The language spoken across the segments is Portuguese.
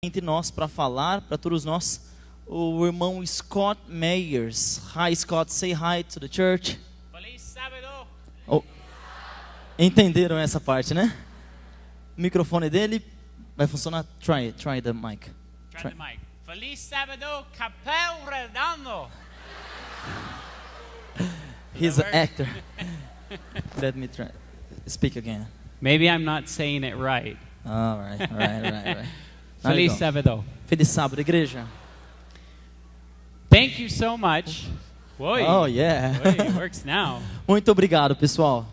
entre nós para falar para todos nós o irmão Scott Meyers. Hi Scott, say hi to the church. Feliz sábado. Oh, entenderam essa parte, né? O microfone dele vai funcionar. Try the mic. Try the mic. Feliz sábado, Capel Redondo. He's an actor. Let me try. Speak again. Maybe I'm not saying it right. All right. Now you Feliz go. sábado. Feliz sábado, igreja. Thank you so much. Oi. Oh yeah. Oi, it works now. Muito obrigado, pessoal.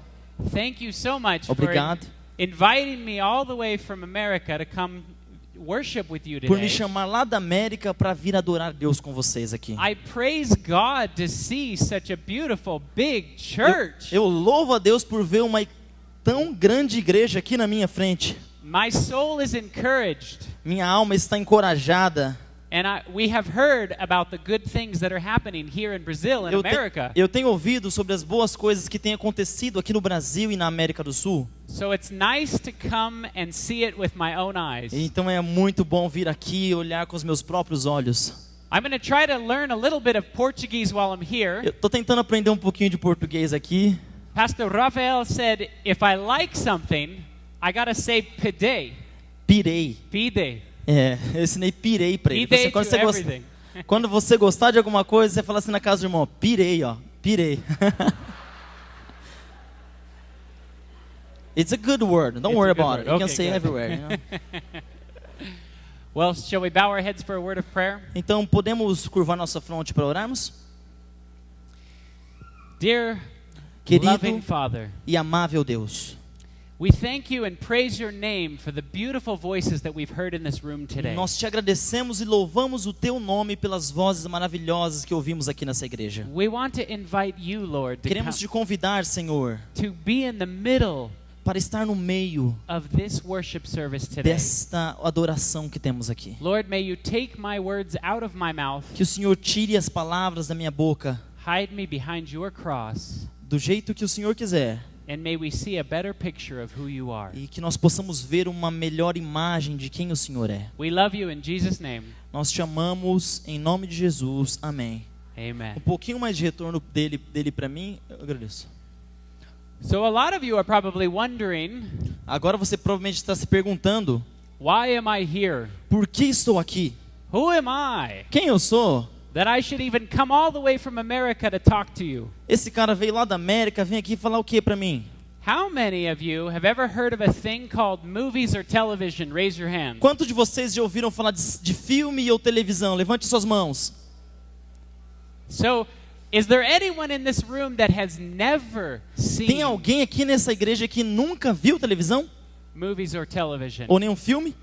Thank you so much Obrigado for inviting me all the way from America to come worship with you por me today. chamar lá da América para vir adorar Deus com vocês aqui. I praise God to see such a beautiful big church. Eu louvo a Deus por ver uma tão grande igreja aqui na minha frente. My soul is encouraged. Minha alma está encorajada. And we have heard about the good things that are happening here in Brazil and America. Eu tenho ouvido sobre as boas coisas que têm acontecido aqui no Brasil e na América do Sul. So it's nice to come and see it with my own eyes. Então é muito bom vir aqui e olhar com os meus próprios olhos. I'm going to try to learn a little bit of Portuguese while I'm here. Eu estou tentando aprender um pouquinho de português aqui. Pastor Rafael said, if I like something, I got to say pide. Pirei. Pide. Eu ensinei pirei para ele. Pide Quando to everything. Quando você gostar de alguma coisa, você fala assim na casa do irmão, pirei, ó, pirei. It's a good word. Don't worry about it. You can say everywhere. You know? Well, shall we bow our heads for a word of prayer? Então, podemos curvar nossa fronte para orarmos? Dear Querido loving Father, e amável Deus, we thank you and praise your name for the beautiful voices that we've heard in this room today. nós te agradecemos e louvamos o teu nome pelas vozes maravilhosas que ouvimos aqui nessa igreja. We want to invite you, Lord, to, Queremos te convidar, Senhor, to be in the middle para estar no meio of this worship service today. desta adoração que temos aqui. Lord, may you take my words out of my mouth, Que o Senhor tire as palavras da minha boca hide me behind your cross, do jeito que o Senhor quiser. and may we see a better picture of who you are. E que nós possamos ver uma melhor imagem de quem o Senhor é. We love you in Jesus' name. Nós te amamos em nome de Jesus. Amém. Amen. Um pouquinho mais de retorno dele para mim, eu agradeço. So a lot of you are probably wondering, Agora você provavelmente está se perguntando, why am I here? por que estou aqui? Who am I Quem eu sou? that I should even come all the way from America to talk to you? Esse cara veio lá da América, vem aqui falar o que para mim? How many of you have ever heard of a thing called movies or television? Raise your hand. Quantos de vocês já ouviram falar de filme ou televisão? Levante suas mãos. So, is there anyone in this room that has never Tem seen alguém aqui nessa igreja que nunca viu televisão? movies or television? Ou nenhum filme?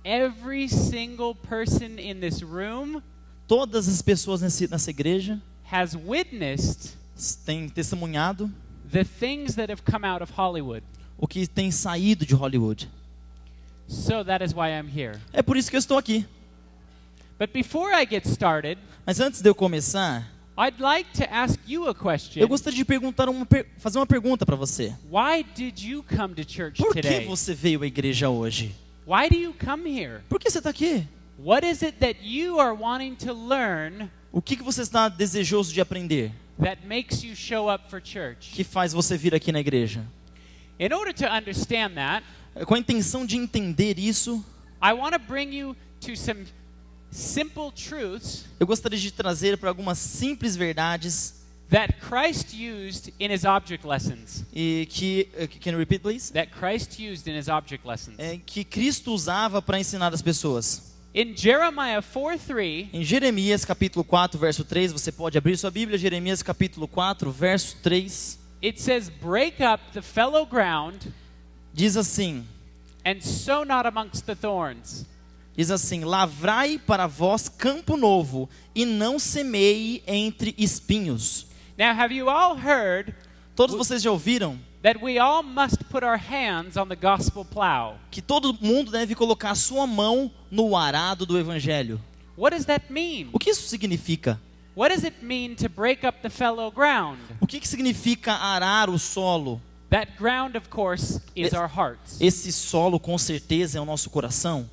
Every single person in this room Todas as pessoas nessa igreja has witnessed têm testemunhado the things that have come out of Hollywood. o que tem saído de Hollywood. So that is why I'm here. É por isso que eu estou aqui. But before I get started, Mas antes de eu começar, I'd like to ask you a question. eu gostaria de fazer uma pergunta para você. Why did you come to church Por que today? você veio à igreja hoje? Why do you come here? Por que você está aqui? What is it that you are wanting to learn O que você está desejoso de aprender? that makes you show up for church? Que faz você vir aqui na igreja? In order to understand that, Com a intenção de entender isso, I want to bring you to some simple truths eu gostaria de trazer para algumas simples verdades that Christ used in his object lessons. e que can you repeat please? That Christ used in his object lessons. Que Cristo usava para ensinar as pessoas. In Jeremiah 4:3, Em Jeremias capítulo 4, verso 3, você pode abrir sua Bíblia, Jeremias capítulo 4, verso 3, it says, "Break up the fallow ground diz assim, and sow not amongst the thorns." lavrai para vós campo novo, e não semeie entre espinhos. Now, have you all heard Todos vocês já ouviram that we all must put our hands on the gospel plow? que todo mundo deve colocar a sua mão no arado do Evangelho. What does that mean? O que isso significa? What does it mean to break up the fallow ground? O que significa arar o solo? That ground, of course, is our hearts. Esse solo, com certeza, é o nosso coração.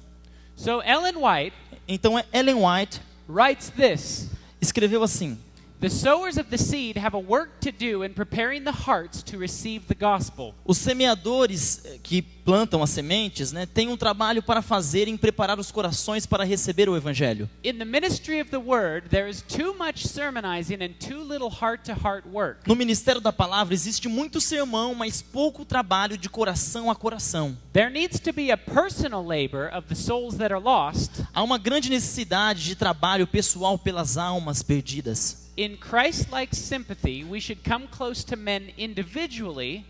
So Ellen White Então Ellen White writes this. escreveu assim: The sowers of the seed have a work to do in preparing the hearts to receive the gospel. os semeadores que plantam as sementes, né, têm um trabalho para fazer em preparar os corações para receber o evangelho. In the ministry of the word, there is too much sermonizing and too little heart-to-heart work. No ministério da palavra existe muito sermão, mas pouco trabalho de coração a coração. There needs to be a personal labor of the souls that are lost. Há uma grande necessidade de trabalho pessoal pelas almas perdidas. In Christ-like sympathy, we should come close to men individually.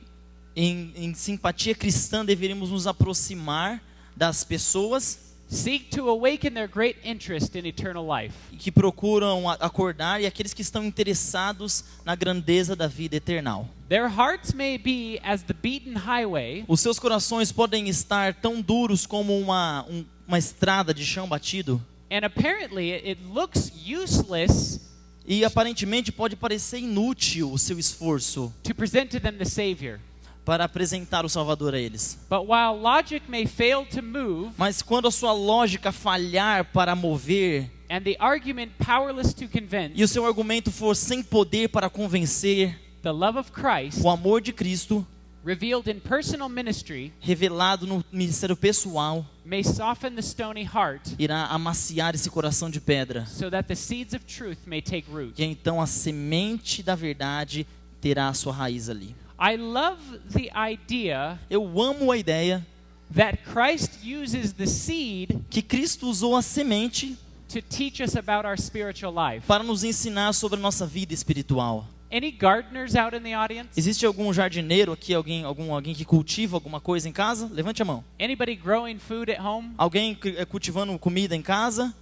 Em simpatia cristã deveríamos nos aproximar das pessoas Seek to awaken their great interest in eternal life. que procuram acordar e aqueles que estão interessados na grandeza da vida eternal. Their hearts may be as the beaten highway, Os seus corações podem estar tão duros como uma estrada de chão batido, and apparently it looks useless e aparentemente pode parecer inútil o seu esforço to present to them the Savior. para apresentar o Salvador a eles. But while logic may fail to move, Mas quando a sua lógica falhar para mover and the argument powerless to convince, e o seu argumento for sem poder para convencer, the love of Christ, o amor de Cristo revealed in personal ministry, revelado no ministério pessoal may soften the stony heart, irá amaciar esse coração de pedra, so that the seeds of truth may take root. e então a semente da verdade terá a sua raiz ali. I love the idea Eu amo a ideia that Christ uses the seed que Cristo usou a semente to teach us about our spiritual life. para nos ensinar sobre a nossa vida espiritual. Any gardeners out in the audience? Existe algum jardineiro aqui, alguém que cultiva alguma coisa em casa? Levante a mão. Anybody growing food at home? Alguém cultivando comida em casa?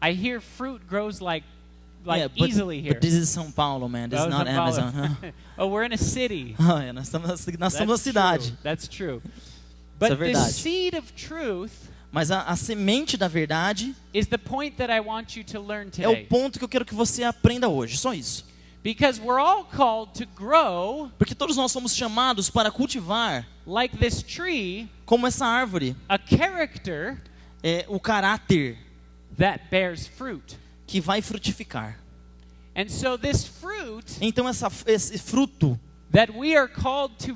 I hear fruit grows like Yeah, but easily here. this is São Paulo, man. This Oh, is not São Paulo. Amazon. Huh? Oh, we're in a city. Ah, é, nós estamos na cidade. True. That's true. Isso But é the verdade. seed of truth Mas a semente da verdade is the point that I want you to learn é o today. ponto que eu quero que você aprenda hoje. Só isso. Because we're all called to grow Porque todos nós somos chamados para cultivar, like this tree, como essa árvore, a character o caráter that bears fruit. que vai frutificar. And so this fruit Então esse fruto that we are called to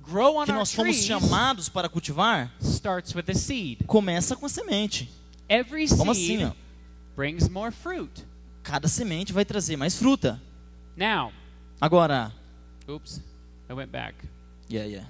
grow on que our nós fomos trees chamados para cultivar starts with a seed. começa com a semente. Every Como seed assim, ó? brings more fruit. Cada semente vai trazer mais fruta. Now, Agora, oops, I went back. yeah.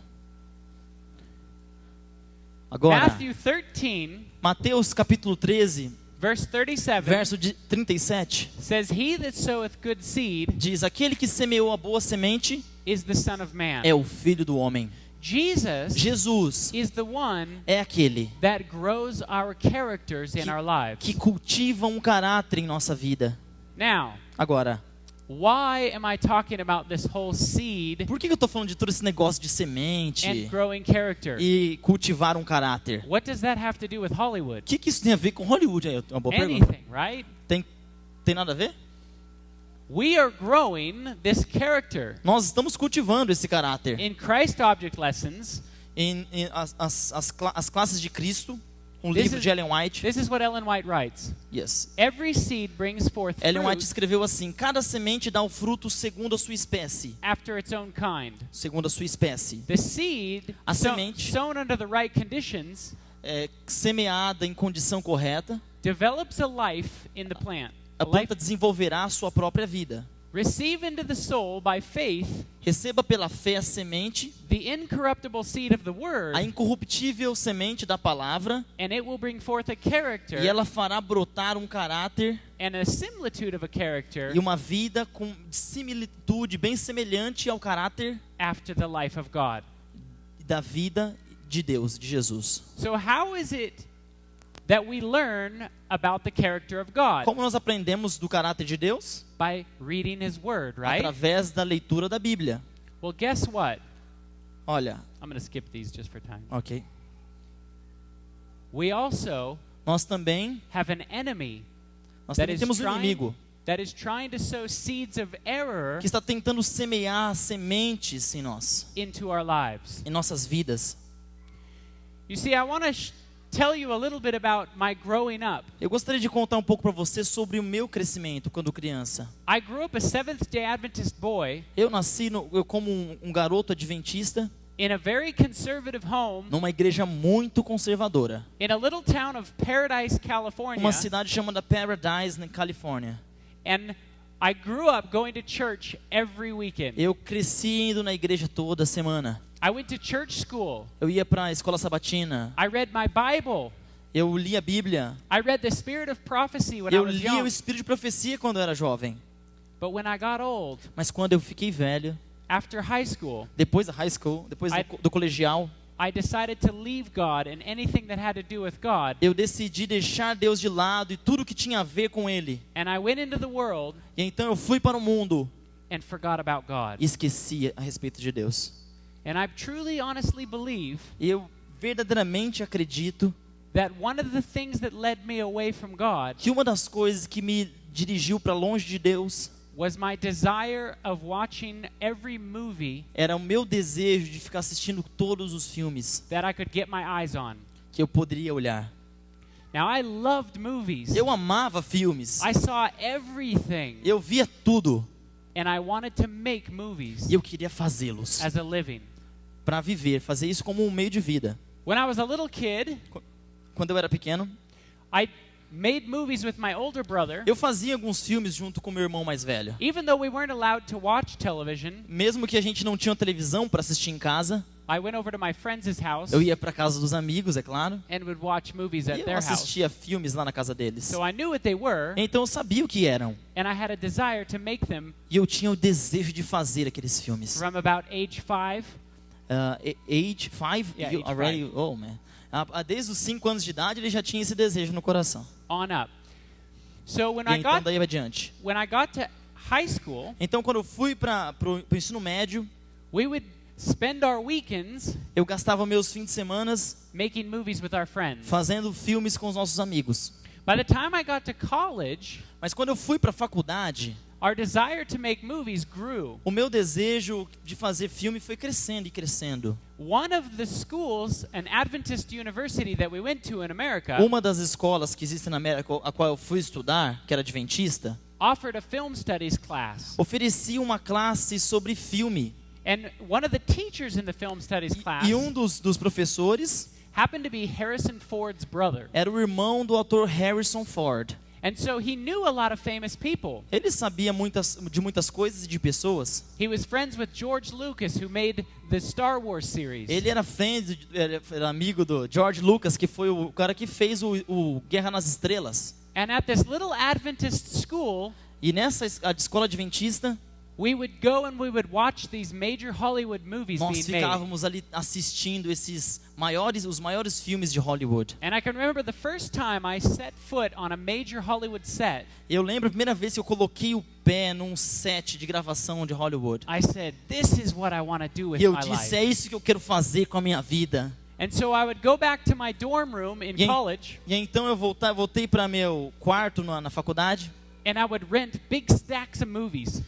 Agora, Matthew 13, Mateus capítulo 13, verse 37 verso 37, says, "He that soweth good seed diz: aquele que semeou a boa semente is the Son of Man." é o filho do homem. Jesus Jesus is the one é aquele that grows our characters in our lives. que cultiva um caráter em nossa vida. Now, Agora, why am I talking about this whole seed por que eu estou falando de todo esse negócio de semente and growing character? e cultivar um caráter? What does that have to do with Hollywood? O que isso tem a ver com Hollywood? É uma boa pergunta. Anything, right? Tem nada a ver? We are growing this character. Nós estamos cultivando esse caráter. In Christ Object Lessons, As classes de Cristo, um This livro is- de Ellen White. this is what Ellen White writes. Yes. Every seed brings forth Ellen White fruit escreveu assim: cada semente dá o fruto segundo a sua espécie. after its own kind. Segundo a sua espécie. The seed A semente. sown under the right conditions Semeada em condição correta, develops a life in the plant. a planta desenvolverá a sua própria vida. Receive into the soul by faith Receba pela fé a semente, the incorruptible seed of the word, a incorruptível semente da palavra, and it will bring forth a character e ela fará brotar um caráter and a similitude of a character e uma vida com similitude bem semelhante ao caráter after the life of God. da vida de Deus, de Jesus. So how is it that we learn about the character of God? Como nós aprendemos do caráter de Deus? By reading His Word, right? Através da leitura da Bíblia. Well, guess what? Olha, I'm going to skip these just for time. ok. We also Nós também have an enemy Nós that também is temos um inimigo trying to sow seeds of error que está tentando semear sementes em nós, into our lives. em nossas vidas. You see, I want to tell you a little bit about my growing up. Eu gostaria de contar um pouco para você sobre o meu crescimento quando criança. I grew up a Seventh-day Adventist boy Eu nasci como um garoto adventista in a very conservative home numa igreja muito conservadora. in a little town of Paradise, California. Uma cidade chamada Paradise, na Califórnia. And I grew up going to church every weekend. Eu cresci indo na igreja toda semana. I went to church school. Eu ia para a escola sabatina. I read my Bible. Eu li a Bíblia. I read the Spirit of Prophecy when I Eu was li o young. Espírito de Profecia quando eu era jovem. But when I got old, Mas quando eu fiquei velho, after high school, depois da high school, depois do colegial, I decided to leave God and anything that had to do with God. eu decidi deixar Deus de lado e tudo que tinha a ver com Ele. And I went into the world E então eu fui para o mundo and forgot about God. e esqueci a respeito de Deus. And I truly, honestly believe E eu verdadeiramente acredito that one of the things that led me away from God que uma das coisas que me dirigiu para longe de Deus was my desire of watching every movie era o meu desejo de ficar assistindo todos os filmes that I could get my eyes on. que eu poderia olhar. Now, I loved movies. Eu amava filmes. I saw everything. Eu via tudo. And I wanted to make movies E eu queria fazê-los as a living. para viver, fazer isso como um meio de vida. When I was a little kid, Quando eu era pequeno, I made movies with my older brother. eu fazia alguns filmes junto com meu irmão mais velho. Even though we weren't allowed to watch television, Mesmo que a gente não tinha televisão para assistir em casa, I went over to my friend's house eu ia para casa dos amigos, é claro, and would watch movies at e eu their house. assistia filmes lá na casa deles. So I knew what they were, Então eu sabia o que eram. and I had a desire to make them E eu tinha o desejo de fazer aqueles filmes. from about age 5 Age 5? Yeah, You age already, oh man. Desde os 5 anos de idade ele já tinha esse desejo no coração. on up. So when E I então got daí adiante. to high school, Então quando eu fui para o ensino médio, we would spend our weekends eu gastava meus fins de semana making movies with our friends. fazendo filmes com os nossos amigos. By the time I got to college, Mas quando eu fui para a faculdade, our desire to make movies grew. o meu desejo de fazer filme foi crescendo e crescendo. One of the schools, an Adventist university that we went to in America, Uma das escolas que existe na América, a qual eu fui estudar, que era adventista, offered a film studies class. oferecia uma classe sobre filme. And one of the teachers in the film studies class E um dos professores happened to be Harrison Ford's brother. era o irmão do ator Harrison Ford. And so he knew a lot of famous people. Ele sabia de muitas coisas e de pessoas. He was friends with George Lucas, who made the Star Wars series. Ele era amigo do George Lucas, que foi o cara que fez o Guerra nas Estrelas. And at this little Adventist school, E nessa escola adventista, we would go and we would watch these major Hollywood movies nós being made. ficávamos ali assistindo os maiores filmes de Hollywood. And I can remember the first time I set foot on a major Hollywood set, Eu lembro a primeira vez que eu coloquei o pé num set de gravação de Hollywood. I said, this is what I want to do with E eu my disse, life. é isso que eu quero fazer com a minha vida. And so I would go back to my dorm room in college, E então eu voltei para meu quarto na faculdade. and I would rent big stacks of movies.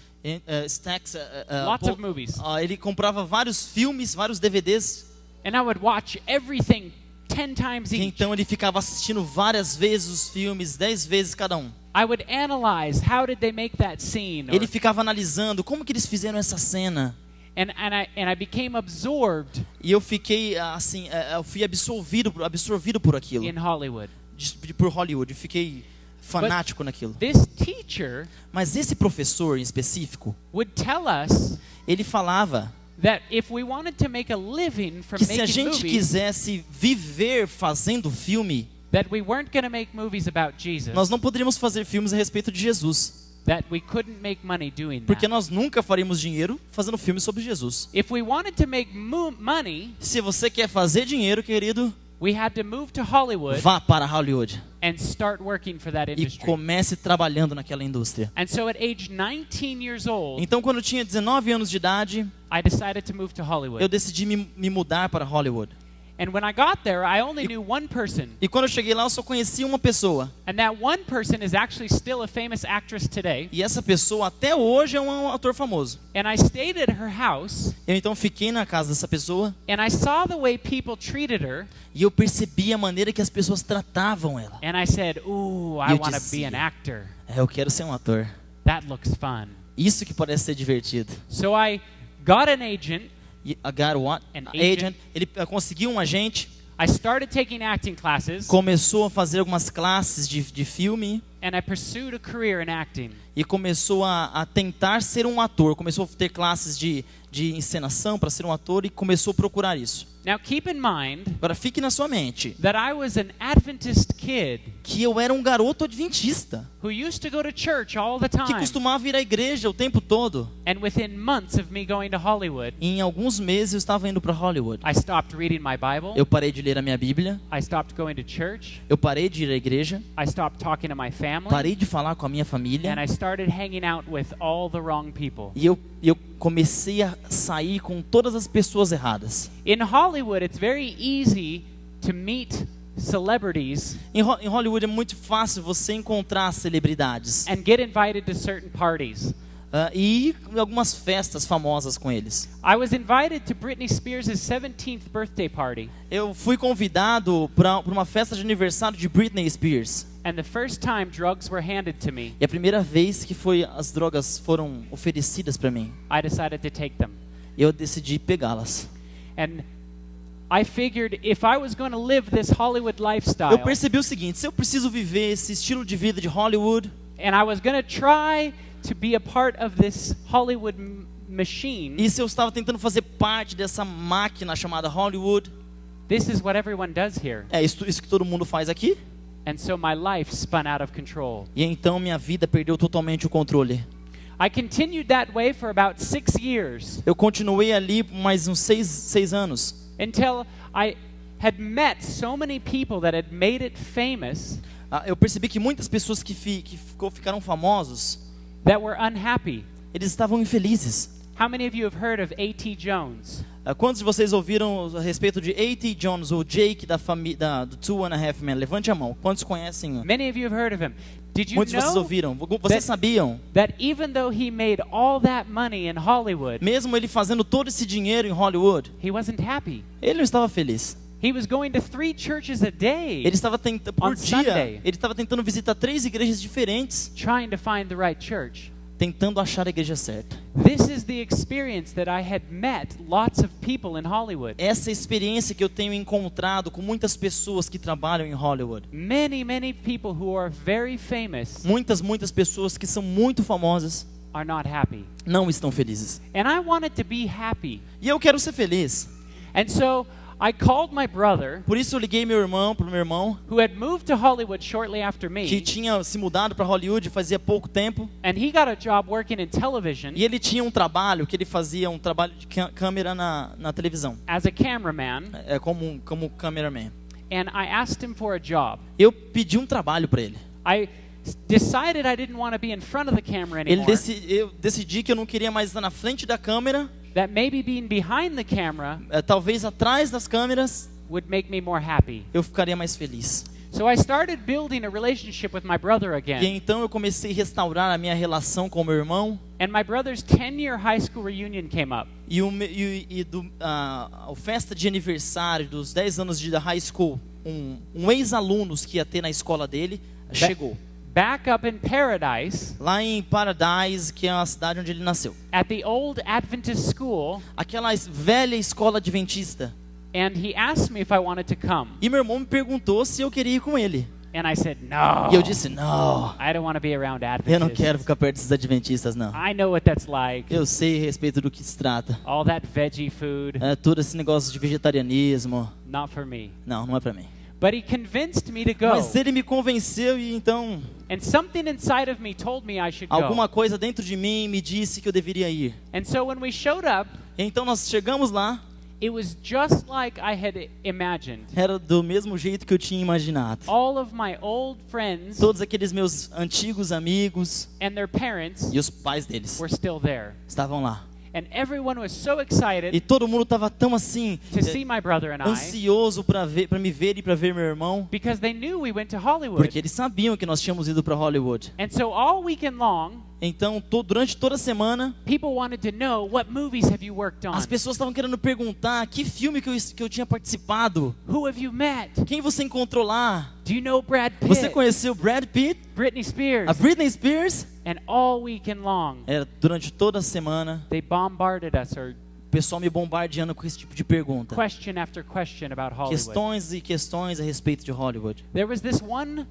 Lots of movies. Ele comprava vários filmes, vários DVDs. And I would watch everything 10 times E each. então ele ficava assistindo várias vezes os filmes, 10 vezes cada um. I would analyze how did they make that scene. Ele ficava analisando como que eles fizeram essa cena. And I became absorbed E eu fiquei assim, eu fui absorvido por aquilo, in Hollywood. por Hollywood. Eu fiquei fanático naquilo. This teacher Mas esse professor em específico, would tell us ele falava that if we wanted to make a living from que se a making gente movies, quisesse viver fazendo filme, that we weren't going to make movies about Jesus, nós não poderíamos fazer filmes a respeito de Jesus. that we couldn't make money doing Porque that. nós nunca faríamos dinheiro fazendo filmes sobre Jesus. If we wanted to make money, Se você quer fazer dinheiro, querido, we had to move to Hollywood vá para Hollywood and start working for that e industry. comece trabalhando naquela indústria. And so at age 19 years old, Então, quando eu tinha 19 anos de idade, I decided to move to Hollywood. eu decidi me mudar para Hollywood. And when I got there, I only knew one person. E quando eu cheguei lá, eu só conheci uma pessoa. And that one person is actually still a famous actress today. E essa pessoa até hoje é um ator famoso. And I stayed at her house. Eu então fiquei na casa dessa pessoa. And I saw the way people treated her. E eu percebi a maneira que as pessoas tratavam ela. And I said, "Ooh, I Eu want to be dizia, an actor. Eu quero ser um ator. That looks fun." Isso que parece ser divertido. So I got an agent. E I got what? An Agent. Ele conseguiu um agente. I started taking acting classes. Começou a fazer algumas classes de filme. And I pursued a career in acting. E começou a tentar ser um ator. Começou a ter classes de encenação para ser um ator e começou a procurar isso. Now keep in mind Agora fique na sua mente that I was an Adventist kid que eu era um garoto adventista who used to go to church all the que time. costumava ir à igreja o tempo todo. And within months of me going to Hollywood, E em alguns meses eu estava indo para Hollywood. I stopped reading my Bible. Eu parei de ler a minha Bíblia. I stopped going to church. Eu parei de ir à igreja. I stopped talking to my family. Parei de falar com a minha família. And I started hanging out with all the wrong people. E eu comecei a sair com todas as pessoas erradas. In Hollywood, it's very easy to meet celebrities Em Hollywood é muito fácil você encontrar celebridades and get invited to certain parties. e ir em algumas festas famosas com eles. I was invited to Britney Spears' 17th birthday party. Eu fui convidado para uma festa de aniversário de Britney Spears. And the first time drugs were handed to me, E a primeira vez que as drogas foram oferecidas para mim, I decided to take them. eu decidi pegá-las. And I figured if I was going to live this Hollywood Eu lifestyle, percebi o seguinte: se eu preciso viver esse estilo de vida de Hollywood, and I was going to try to be a part of this Hollywood machine, e se eu estava tentando fazer parte dessa máquina chamada Hollywood, this is what everyone does here. é isso que todo mundo faz aqui. And so my life spun out of control. E então minha vida perdeu totalmente o controle. I continued that way for about 6 years Eu continuei ali por mais uns seis anos. until I had met so many people that had made it famous Eu percebi que muitas pessoas que ficaram famosos, that were unhappy. eles estavam infelizes. How many of you have heard of A.T. Jones? Quantos de vocês ouviram a respeito de A.T. Jones, ou Jake do Two and a Half Men? Levante a mão. Quantos conhecem? Many of you have heard of him. Did you Muitos de vocês know ouviram. Vocês sabiam? that even though he made all that money in Hollywood, Mesmo ele fazendo todo esse dinheiro em Hollywood, he wasn't happy? ele não estava feliz. He was going to 3 churches a day, Ele estava tentando, por On dia, Sunday. ele estava tentando visitar 3 igrejas diferentes, trying to find the right church. tentando achar a igreja certa. This is the experience that I had met lots of people in Hollywood. Essa é a experiência que eu tenho encontrado com muitas pessoas que trabalham em Hollywood. Many people who are very famous Muitas pessoas que são muito famosas are not happy. não estão felizes. And I wanted to be happy. E eu quero ser feliz. And so I called my brother, Por isso eu liguei pro meu irmão, who had moved to Hollywood shortly after que me, tinha se mudado para Hollywood fazia pouco tempo. and he got a job working in television E ele tinha um trabalho que ele fazia, um trabalho de câmera na televisão, as a cameraman, como cameraman. and I asked him for a job. Eu pedi um trabalho para ele. I decided I didn't want to be in front of the camera anymore, Eu decidi que eu não queria mais estar na frente da câmera, that maybe being behind the camera talvez atrás das câmeras would make me more happy. eu ficaria mais feliz. So I started building a relationship with my brother E again. então eu comecei a restaurar a minha relação com o meu irmão. And my brother's 10-year high school reunion came up. A festa de aniversário dos 10 anos da high school, um ex-alunos que ia ter na escola dele, chegou. Back up in Paradise, Lá em Paradise, que é a cidade onde ele nasceu. at the old Adventist school, Aquela velha escola adventista. and he asked me if I wanted to come. E meu irmão me perguntou se eu queria ir com ele. And I said, no. E eu disse, não, I don't want to be around eu Adventists. não quero ficar perto desses adventistas, não. I know what that's like. Eu sei a respeito do que se trata. All that veggie food, Todo esse negócio de vegetarianismo. not for me. Não é pra mim. But he convinced me to go. Mas ele me convenceu e então And something inside of me told me I should go. alguma coisa dentro de mim me disse que eu deveria ir. And so when we showed up, Então nós chegamos lá, it was just like I had imagined. era do mesmo jeito que eu tinha imaginado. All of my old friends Todos aqueles meus antigos amigos and their parents e os pais deles were still there. estavam lá. And everyone was so excited E todo mundo estava tão assim, to see my brother and I ansioso para me ver e para ver meu irmão, because they knew we went to Hollywood. porque eles sabiam que nós tínhamos ido para Hollywood. And so all weekend long, Então, durante toda a semana, people wanted to know, what movies have you worked on? as pessoas estavam querendo perguntar que filme que eu tinha participado. Who have you met? Quem você encontrou lá? Do you know Brad Pitt? Você conheceu Brad Pitt? Britney Spears? A Britney Spears? And all weekend long, Durante toda a semana, they bombarded us or o pessoal me bombardeando com esse tipo de pergunta. question after question about Hollywood. Questões e questões a respeito de Hollywood. There was this one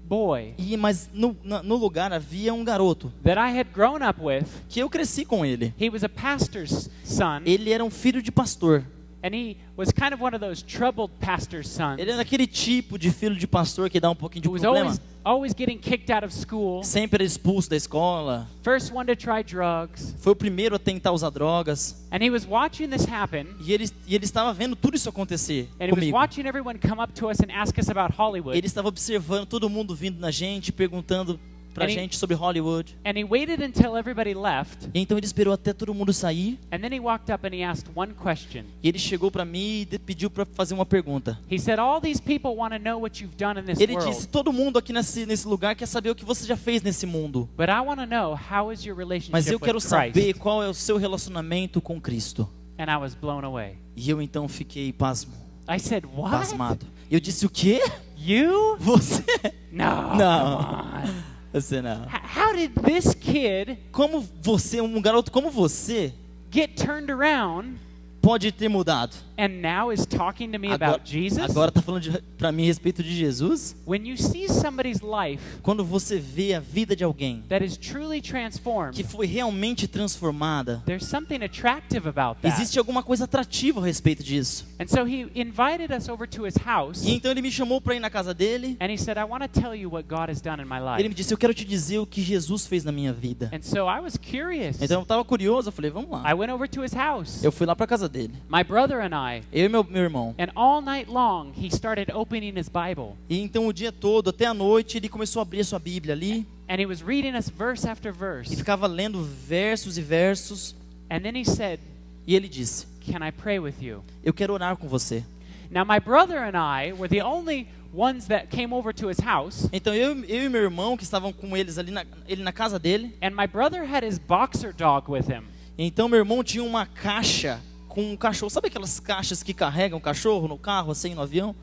boy Mas no lugar havia um garoto that I had grown up with. que eu cresci com ele. He was a pastor's son, Ele era um filho de pastor. and he was kind of one of those troubled pastor's sons Ele era aquele tipo de filho de pastor que dá um pouquinho de who was problema. always getting kicked out of school, Sempre era expulso da escola. first one to try drugs. Foi o primeiro a tentar usar drogas. And he was watching this happen, E ele estava vendo tudo isso acontecer and he was comigo. watching everyone come up to us and ask us about Hollywood. Ele estava observando todo mundo vindo na gente, perguntando pra And he- gente sobre Hollywood. And he waited until everybody left, E então ele esperou até todo mundo sair. and then he walked up and he asked one question. E ele chegou pra mim e pediu pra fazer uma pergunta. He said, all these people want to know what you've done in this Ele world, disse: todo mundo aqui nesse lugar quer saber o que você já fez nesse mundo. but I want to know, how is your Mas relationship eu quero with saber Christ? qual é o seu relacionamento com Cristo. And I was blown away. E eu então fiquei I said, what? pasmado. E eu disse: o quê? You? Você? No. Não. Come on. Você não. How did this kid Como você, um garoto como você, get turned around pode ter mudado? and now is talking to me Agora, about Jesus? agora tá falando pra mim a respeito de Jesus? When you see somebody's life Quando você vê a vida de alguém that is truly transformed, que foi realmente transformada, there's something attractive about that. existe alguma coisa atrativa a respeito disso. And so he invited us over to his house, E então ele me chamou para ir na casa dele. and he said, I want to tell you what God has done in my life. Ele me disse: eu quero te dizer o que Jesus fez na minha vida. And so I was curious. Então eu estava curioso, eu falei: vamos lá. I went over to his house, Eu fui lá para casa dele, my brother and I, eu e meu irmão. and all night long he started opening his Bible, E então o dia todo, até a noite, ele começou a abrir a sua Bíblia ali and he was reading us verse after e verse. ficava lendo versos e versos. And then he said, E ele disse: can I pray with you? eu quero orar com você. Now my brother and I were the only ones that came over to his house, Então eu e meu irmão, que estavam com eles ali ele na casa dele. and my brother had his boxer dog with him. Então meu irmão tinha uma caixa com um cachorro. Sabe aquelas caixas que carregam o cachorro no carro, assim, no avião?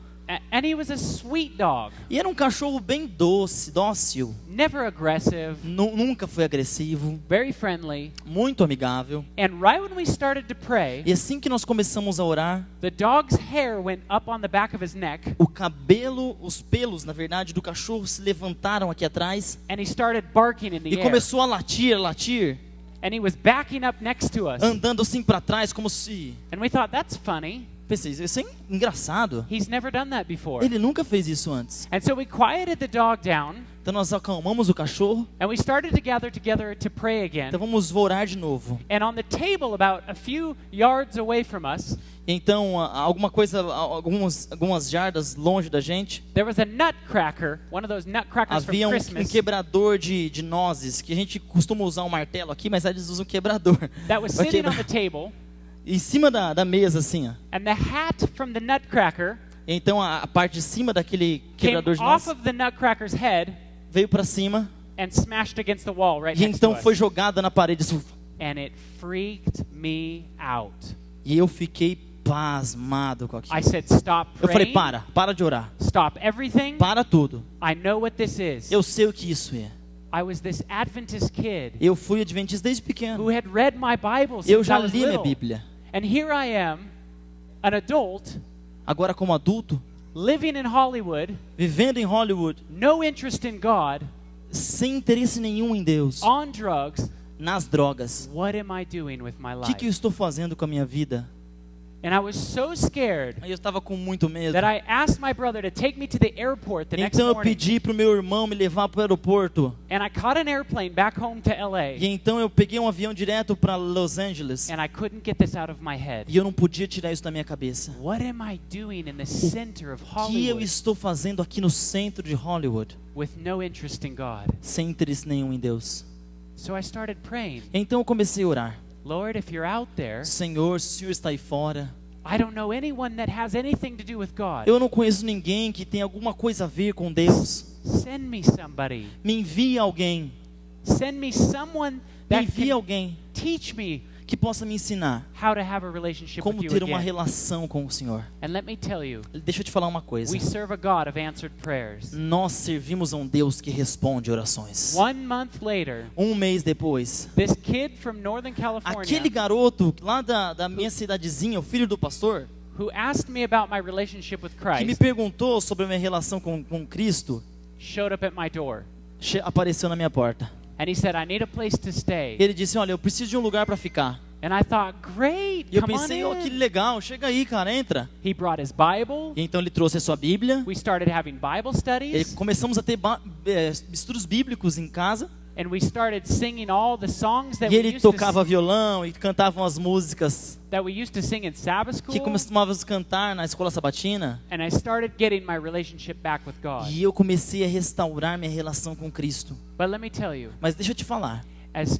And he was a sweet dog, E era um cachorro bem doce, dócil. never aggressive, Nunca foi agressivo, very friendly. muito amigável. And right when we started to pray, E assim que nós começamos a orar, the dog's hair went up on the back of his neck, o cabelo, os pelos, na verdade, do cachorro se levantaram aqui atrás and he started barking in the e air. começou a latir, And he was backing up next to us. andando assim para trás, como se... And we thought, that's funny. Pensei: isso é engraçado. He's never done that before. Ele nunca fez isso antes. And so we quieted the dog down, Então nós acalmamos o cachorro. and we started to gather together to pray again. Então vamos orar de novo. And on the table about a few yards away from us, Então, alguma coisa, algumas jardas longe da gente, there was a nutcracker, one of those nutcrackers from havia um Christmas, quebrador de nozes, que a gente costuma usar um martelo aqui, mas eles usam quebrador. that was Vai sitting on quebrar. the table. Em cima da mesa, assim, ó. And the hat from the nutcracker Então a parte de cima daquele came quebrador de off nozes of the nutcracker's head veio para cima and smashed against the wall right e next to então us. foi jogada na parede. Assim, And it freaked me out. e eu fiquei pasmado com aquilo. I said, stop Eu falei: praying. para de orar. Stop everything. Para tudo. I know what this is. Eu sei o que isso é. I was this Adventist kid Eu fui adventista desde pequeno. who had read my Bible since Eu I já was li minha little. Bíblia. And here I am, an adult, Agora, como adulto, living in Hollywood, vivendo em Hollywood, no interest in God, sem interesse nenhum em Deus, on drugs. nas drogas. What am I doing with my O life? que eu estou fazendo com a minha vida? And I was so scared Aí eu estava com muito medo. that I asked my brother to take me to the airport the next Então eu morning. pedi para o meu irmão me levar para o aeroporto. And I caught an airplane back home to LA. E então eu peguei um avião direto para Los Angeles. And I couldn't get this out of my head. E eu não podia tirar isso da minha cabeça. What am I doing in the center of O que eu Hollywood estou fazendo aqui no centro de Hollywood? with no interest in God? Sem interesse nenhum em Deus. So I started praying. Então eu comecei a orar. Lord, if you're out there, Senhor, se o Senhor está aí fora, I don't know anyone that has anything to do with God. eu não conheço ninguém que tenha alguma coisa a ver com Deus. Send me somebody. Me envie alguém. Send me someone Me that envie can alguém teach me que possa me ensinar how to have a relationship como with you ter uma again. relação com o Senhor. And let me tell you, Deixa eu te falar uma coisa. we serve a God of answered prayers. Nós servimos a um Deus que responde orações. 1 month later, Um mês depois, this kid from Northern California aquele garoto lá da minha cidadezinha, o filho do pastor, who asked me about my relationship with que me Christ perguntou sobre a minha relação com Cristo, showed up at my door. apareceu na minha porta. And he said, I need a place to stay. Ele disse, olha, eu preciso de um lugar para ficar. And I thought, great, E eu come on pensei, oh, que in. legal, chega aí, cara, entra. He brought his Bible. E então ele trouxe a sua Bíblia. We started having Bible studies. Começamos a ter estudos bíblicos em casa. And we started singing all the songs that E we ele used to tocava violão e cantavam as músicas sing in Sabbath que school. costumávamos cantar na escola sabatina. And I started getting my relationship back with God. E eu comecei a restaurar minha relação com Cristo. But let me tell you, Mas deixa eu te falar, as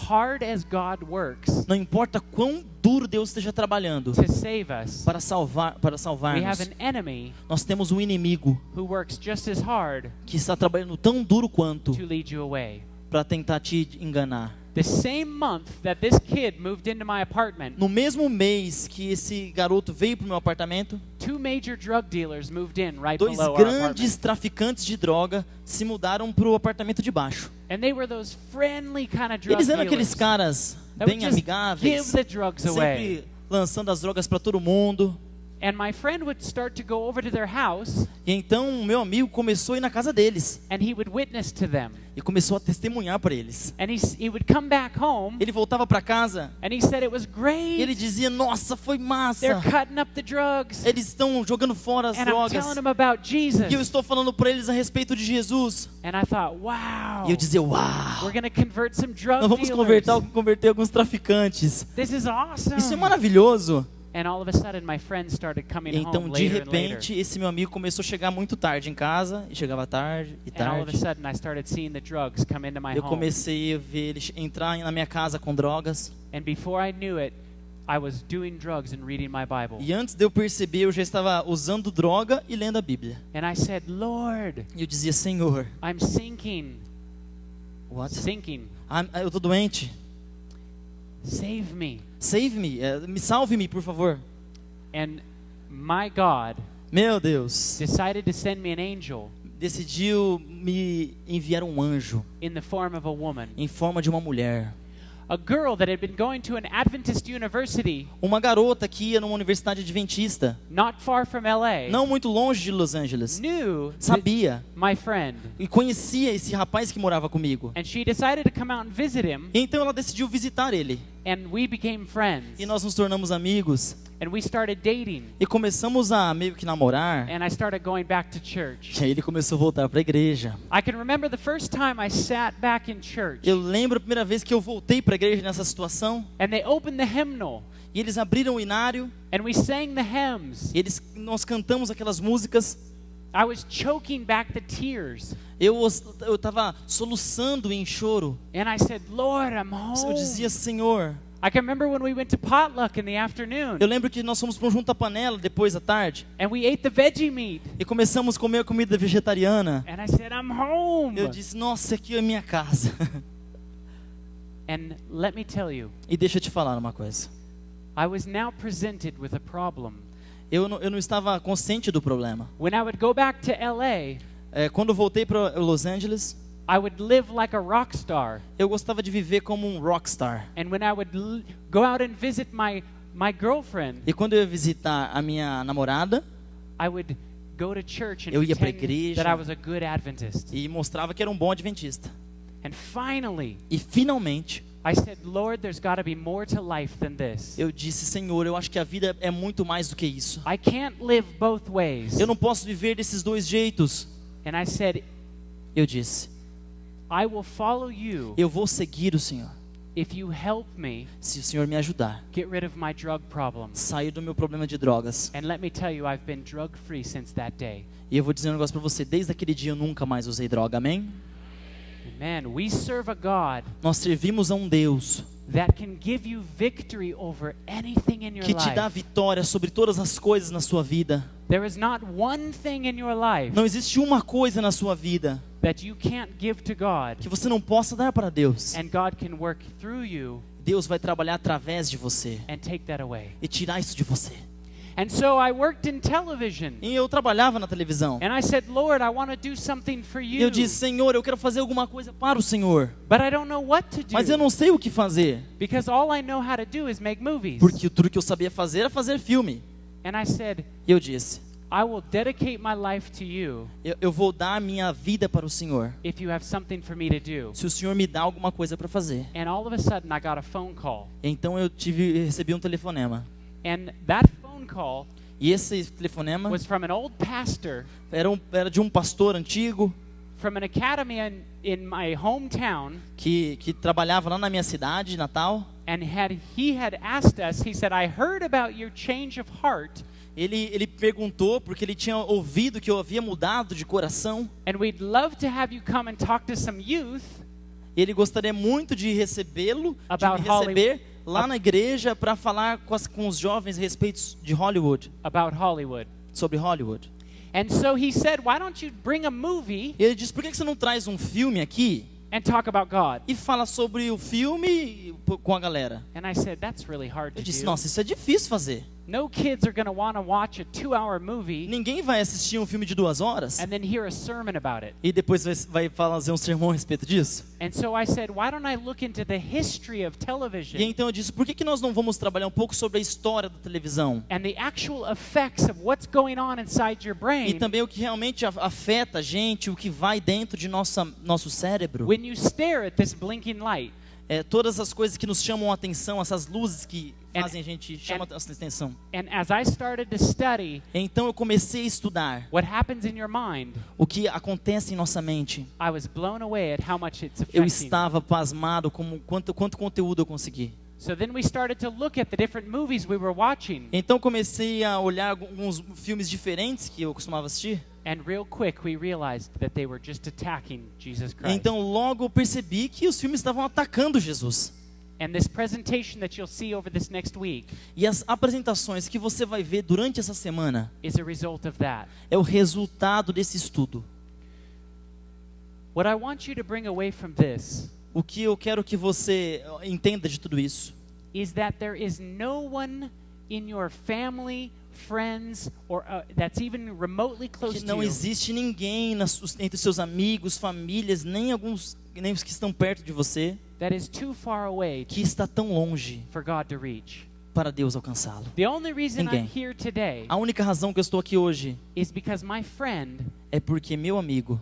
hard as God works não importa quão duro Deus esteja trabalhando to save us, para we salvar-nos, have an enemy nós temos um inimigo who works just as hard que está trabalhando tão duro quanto to lead you away. para tentar te enganar. The same month that this kid moved into my apartment, No mesmo mês que esse garoto veio para o meu apartamento, 2 major drug dealers moved in right dois below our grandes apartment. traficantes de droga se mudaram para o apartamento de baixo. And they were those friendly kind of drug Eles eram dealers aqueles caras that would bem just amigáveis, give the drugs away. sempre lançando as drogas para todo mundo. And my friend would start to go over to their house E então o meu amigo começou a ir na casa deles and he would witness to them. e começou a testemunhar para eles. And he would come back home Ele voltava para casa and he said it was e great. ele dizia, nossa, foi massa. They're cutting up the drugs. Eles estão jogando fora as And I'm drogas. telling them about Jesus. E eu estou falando para eles a respeito de Jesus. And I thought, wow, E eu dizia, uau, we're going to convert some drug nós vamos dealers. converter alguns traficantes. This is awesome. Isso é maravilhoso. And all of a sudden my friends started coming E então, home de later and later. repente, esse meu amigo começou a chegar muito tarde em casa, e chegava tarde e And all of a tarde. sudden I started seeing the drugs come into my Eu home. comecei a ver ele entrar na minha casa com drogas. And before I knew it, I was doing drugs and reading my Bible. E antes de eu perceber, eu já estava usando droga e lendo a Bíblia. And I said, Lord, E eu dizia, Senhor, I'm sinking. what? Sinking. Eu tô doente. Save me. Save me, me salve-me, por favor. And my God Meu Deus, decided to send me an angel decidiu me enviar um anjo in the form of a woman. em forma de uma mulher. A girl that had been going to an Adventist university Uma garota que ia numa universidade adventista, not far from LA, não muito longe de Los Angeles. knew Sabia my friend. e conhecia esse rapaz que morava comigo. And she decided to come out and visit him, Então ela decidiu visitar ele. and we became friends. E nós nos tornamos amigos. And we started dating. E começamos a meio que namorar. And I started going back to church. E aí ele começou a voltar para a igreja. I can remember the first time I sat back in church, Eu lembro a primeira vez que eu voltei para a igreja nessa situação. and they opened the hymnal, E eles abriram o inário. and we sang the hymns. E nós cantamos aquelas músicas. I was choking back the tears. Eu estava soluçando em choro. And I said, Lord, I'm Eu home. dizia, Senhor. I can remember when we went to potluck in the afternoon, Eu lembro que nós fomos para um junta-panela depois da tarde. and we ate the veggie meat. E começamos a comer comida vegetariana. And I said, I'm home. Eu disse, nossa, aqui é a minha casa. And let me tell you, E deixa eu te falar uma coisa. I was now presented with a problem. Eu não estava consciente do problema. When I would go back to LA, Quando eu voltei para Los Angeles, I would live like a rock star. eu gostava de viver como um rockstar. And when I would go out and visit my girlfriend, E quando eu ia visitar a minha namorada, I would go to church and eu ia pra pretend igreja. that I was a good Adventist. e mostrava que era um bom adventista. And finally, E finalmente, I said, Lord, there's got to be more to life than this. eu disse, Senhor, eu acho que a vida é muito mais do que isso. I can't live both ways. Eu não posso viver desses dois jeitos. And I said, Eu disse, I will follow you eu vou seguir o Senhor. if you help me Se o Senhor me ajudar, get rid of my drug problem. sair do meu problema de drogas. And let me tell you, I've been drug free since that day. E eu vou dizer um negócio pra você, desde aquele dia eu nunca mais usei droga, amém? Man, we serve a God Nós servimos a um Deus that can give you victory over anything in your que te dá life. vitória sobre todas as coisas na sua vida. There is not one thing in your life Não existe uma coisa na sua vida that you can't give to God, que você não possa dar para Deus. and God can work through you Deus vai trabalhar através de você and take that away. e tirar isso de você. And so I worked in television, E eu trabalhava na televisão. and I said, Lord, I want to do something for E you, eu disse, Senhor, eu quero fazer alguma coisa para o Senhor, but I don't know what to mas eu do, não sei o que fazer, because all I know how to do is make movies. porque tudo que eu sabia fazer era fazer filme. And I said, E eu disse, I will dedicate my life to you eu vou dar minha vida para o Senhor, if you have something for me to do. se o Senhor me dá alguma coisa para fazer. And all of a sudden I got a phone call. Então eu recebi um telefonema. And that phone call E esse telefonema was from an old pastor era de um pastor antigo from an academy in my hometown. que trabalhava lá na minha cidade, Natal. And he had asked us, he said, I heard about your change of heart, Ele perguntou porque ele tinha ouvido que eu havia mudado de coração. and we'd love to have you come and talk to some youth Ele gostaria muito de recebê-lo, de About me receber lá na igreja para falar com os jovens a respeito de Hollywood, about Hollywood. sobre Hollywood. And so he said, why don't you bring a movie E ele disse, por que você não traz um filme aqui and talk about God? e fala sobre o filme com a galera? And I said, that's really hard Eu to disse, do. nossa, isso é difícil fazer. No kids are going to want to watch a 2-hour movie Ninguém vai assistir um filme de 2 horas and then hear a sermon about it. e depois vai fazer um sermão a respeito disso. And so I said, why don't I look into the history of E television então eu disse, por que nós não vamos trabalhar um pouco sobre a história da televisão? and the actual effects of what's going on inside your E brain também o que realmente afeta a gente, o que vai dentro de nosso cérebro. when you stare at this blinking light? Todas as coisas que nos chamam a atenção, essas luzes que And- fazem a gente chamar a nossa atenção. And as I started to study Então eu comecei a estudar what happens in your mind, o que acontece em nossa mente. I was blown away at how much it's Eu affecting. estava pasmado com quanto conteúdo eu consegui. So then we started to look at the different movies we were watching, Então comecei a olhar alguns filmes diferentes que eu costumava assistir. and real quick we realized that they were just attacking Jesus Christ. Então logo eu percebi que os filmes estavam atacando Jesus. And this presentation that you'll see over this next week E as apresentações que você vai ver durante essa semana is a result of that. é o resultado desse estudo. What I want you to bring away from this O que eu quero que você entenda de tudo isso is that there is no one in your family, friends, or that's even remotely close que to não you existe ninguém entre seus amigos, famílias, nem os que estão perto de você, that is too far away que está tão longe for God to reach. para Deus alcançá-lo. The only reason Ninguém. I'm here today A única razão que eu estou aqui hoje is because my friend é porque meu amigo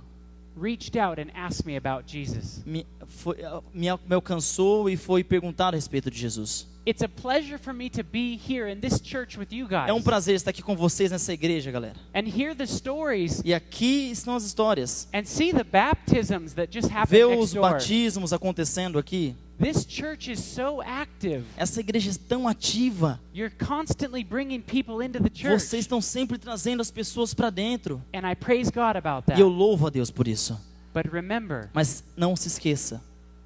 reached out and asked me about Jesus. me alcançou e foi perguntar a respeito de Jesus. It's a pleasure for me to be here in this church with you guys É um prazer estar aqui com vocês nessa igreja, galera. and hear the stories E aqui estão as histórias. and see the baptisms that just Ver happened os next door. batismos acontecendo aqui. This church is so active. Essa igreja é tão ativa. You're constantly bringing people into the church. Vocês estão sempre trazendo as pessoas para dentro. And I praise God about that. E eu louvo a Deus por isso. But remember, Mas não se esqueça,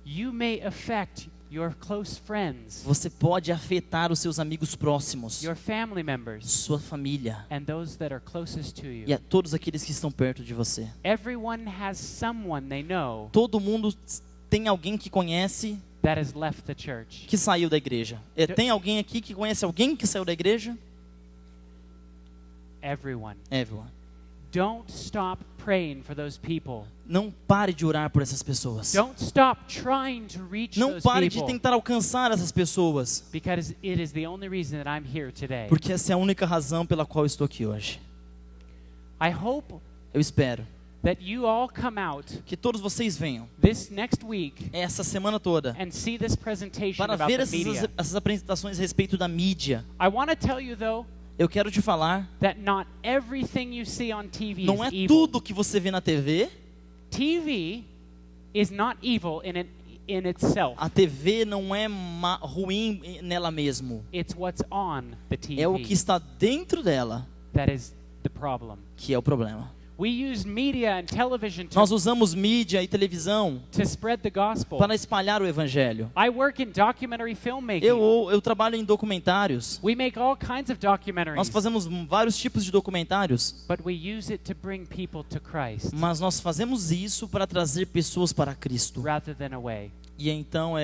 you may affect your close friends, você pode afetar os seus amigos próximos, your family members, sua família and those that are closest to you. e a todos aqueles que estão perto de você. Everyone has someone they know Todo mundo tem alguém que conhece that has left the church. que saiu da igreja. Tem alguém aqui que conhece alguém que saiu da igreja? Everyone. Everyone. Don't stop praying for those people. Não pare de orar por essas pessoas. Don't stop trying to reach Não those pare de people, tentar alcançar essas pessoas, because it is the only reason that I'm here today. porque essa é a única razão pela qual eu estou aqui hoje. I hope Eu espero that you all come out que todos vocês venham this next week essa semana toda and see this presentation para about ver the media. essas apresentações a respeito da mídia. I want to tell you though Eu quero te falar, that not everything you see on TV não é is evil. tudo que você vê na TV. TV is not evil in itself. A TV não é ruim nela mesmo. It's what's on the TV É o que está dentro dela that is the problem. que é o problema. We use media and television Nós usamos mídia e televisão to spread the gospel. para espalhar o evangelho. I work in documentary filmmaking. Eu trabalho em documentários. We make all kinds of Nós documentaries, fazemos vários tipos de documentários, but we use it to bring people to Christ mas nós fazemos isso para trazer pessoas para Cristo. rather than away. E então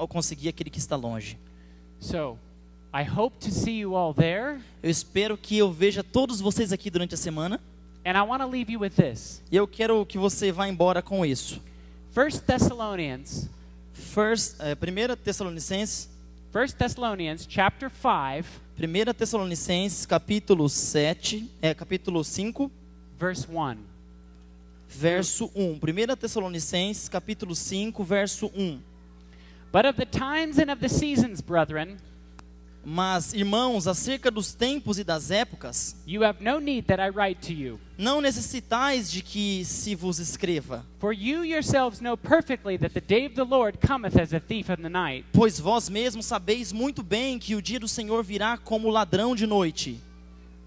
conseguir aquele que está longe. So, I hope to see you all there, Eu espero que eu veja todos vocês aqui durante a semana. and I want to leave you with this. E eu quero que você vá embora com isso. 1 Thessalonians 1 Tessalonicenses chapter 5, 1 Tessalonicenses capítulo 5, verse 1. verso 1. 1 Tessalonicenses capítulo 5, verso 1. But of the times and of the seasons, brethren, Mas, irmãos, acerca dos tempos e das épocas, you have no need that I write to you. não necessitais de que se vos escreva, For you yourselves know perfectly that the day of the Lord cometh as a thief in the night. pois vós mesmos sabeis muito bem que o dia do Senhor virá como ladrão de noite.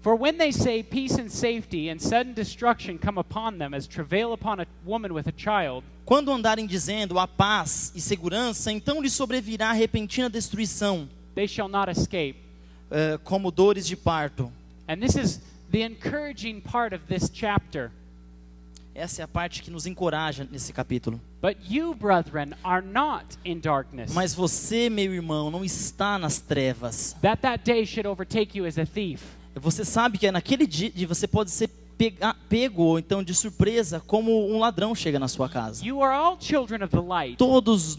For when they say peace and safety, and sudden destruction come upon them, as travail upon a woman with a child, Quando andarem dizendo a paz e segurança, então lhes sobrevirá repentina destruição, they shall not escape. como dores de parto. And this is the encouraging part of this chapter. Essa é a parte que nos encoraja nesse capítulo. But you, brethren, are not in darkness, Mas você, meu irmão, não está nas trevas. that day should overtake you as a thief. Você sabe que naquele dia você pode ser pego ou então de surpresa como um ladrão chega na sua casa. You are all children of the light, Todos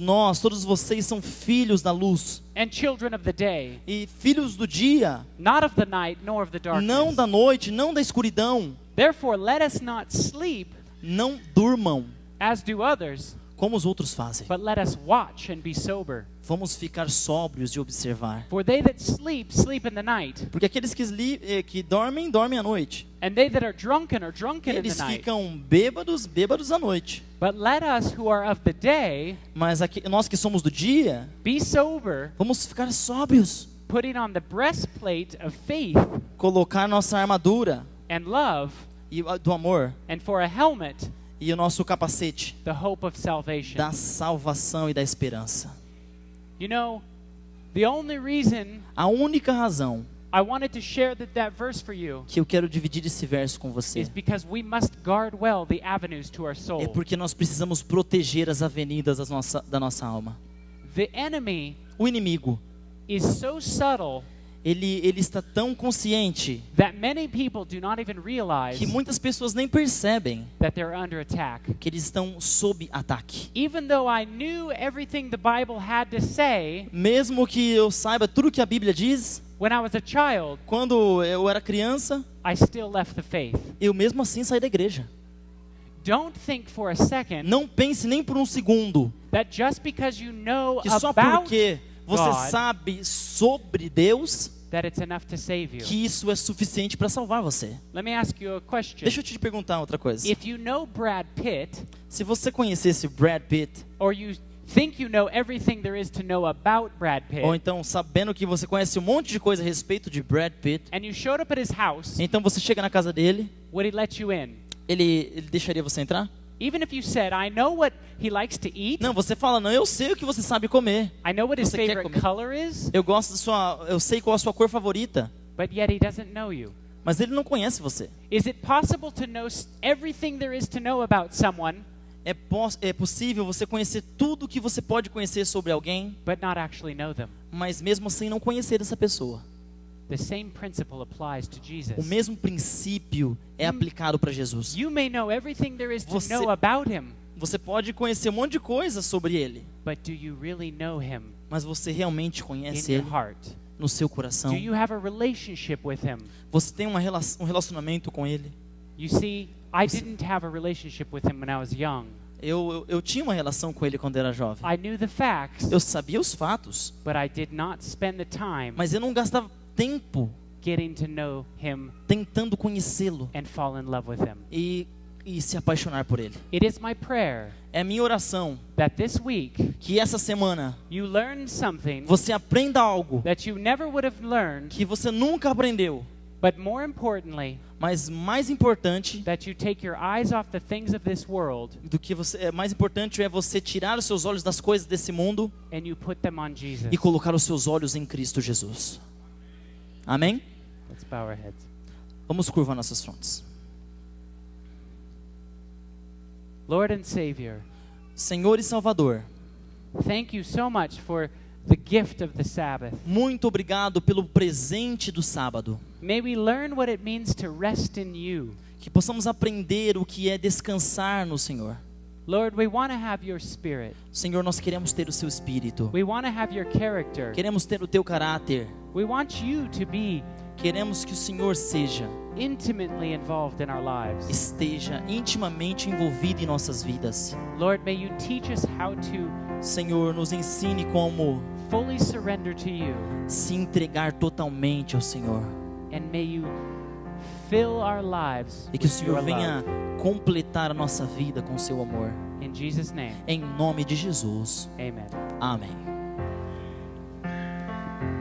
vocês são filhos da luz and children of the day, e filhos do dia, not of the night, nor of the darkness. não da noite, não da escuridão. Therefore, let us not sleep Não durmam as do others, como os outros fazem. but let us watch and be sober. Vamos ficar sóbrios e observar. For they that sleep, sleep in the night, Porque aqueles que dormem, dormem à noite. and they that are drunken in the Eles night. ficam bêbados à noite. But let us who are of the day Mas nós que somos do dia, be sober, vamos ficar sóbrios. putting on the breastplate of faith Colocar nossa armadura and love, do amor and for a helmet, e o nosso capacete the hope of salvation. da salvação e da esperança. You know, the only reason A única razão I wanted to share that verse for you que eu quero dividir esse verso com você is because we must guard well the avenues to our soul. é porque nós precisamos proteger as avenidas da nossa alma. The enemy O inimigo, is so subtle ele está tão consciente that many people do not even realize que muitas pessoas nem percebem that they're under attack. que eles estão sob ataque. Even though I knew everything the Bible had to say Mesmo que eu saiba tudo que a Bíblia diz, when I was a child, quando eu era criança, I still left the faith. eu mesmo assim saí da igreja. Don't think for a second Não pense nem por um segundo that just because you know que só about porque você God, sabe sobre Deus, that it's enough to save you. que isso é suficiente para salvar você. Let me ask you a question. Deixa eu te perguntar outra coisa. If you know Brad Pitt, Se você conhecesse Brad Pitt, or you think you know everything there is to know about Brad Pitt, ou então sabendo que você conhece um monte de coisa a respeito de Brad Pitt, and you showed up at his house, então você chega na casa dele, would he let you in? ele deixaria você entrar? Even if you said, I know what he likes to eat, Não, você fala, não, eu sei o que você sabe comer. I know what his Você quer favorite comer? color is, Eu sei qual a sua cor favorita, but yet he doesn't know you. mas ele não conhece você. Is it possible to know everything there is to know about someone, É possível você conhecer tudo o que você pode conhecer sobre alguém, but not actually know them? mas mesmo assim não conhecer essa pessoa. The same principle applies to Jesus. O mesmo princípio é aplicado para Jesus. You may know everything there is to Você- know about him, Você pode conhecer um monte de coisa sobre ele, but do you really know him mas você realmente in conhece your ele heart? no seu coração? Do you have a relationship with him? Você tem um relacionamento com ele? You see, I didn't have a relationship with him when I was young. Eu tinha uma relação com ele quando era jovem. I knew the facts, Eu sabia os fatos, but I did not spend the time mas eu não gastava tempo getting to know him tentando conhecê-lo and fall in love with him. e se apaixonar por ele. It is my prayer É minha oração that this week que essa semana you learn something você aprenda algo that you never would have learned que você nunca aprendeu But more importantly, Mas mais importante that you take your eyes off the things of this world do que você, mais importante é você tirar os seus olhos das coisas desse mundo and you put them on Jesus. e colocar os seus olhos em Cristo Jesus. Amém? Let's bow our heads. Vamos curvar nossas frontes. Lord and Savior, Senhor e Salvador, thank you so much for the gift of the Sabbath. muito obrigado pelo presente do sábado. May we learn what it means to rest in you. Que possamos aprender o que é descansar no Senhor. Lord, we want to have your spirit. Senhor, nós queremos ter o seu espírito. We want to have your character. Queremos ter o teu caráter. We want you to be Queremos que o Senhor seja, intimately involved in our lives. esteja intimamente envolvido em nossas vidas. Lord, may you teach us how to Senhor, nos ensine como fully surrender to you, se entregar totalmente ao Senhor. and may you fill our lives E que o with your Senhor venha love. completar a nossa vida com o seu amor. In Jesus' name, Em nome de Jesus. amen. Amém.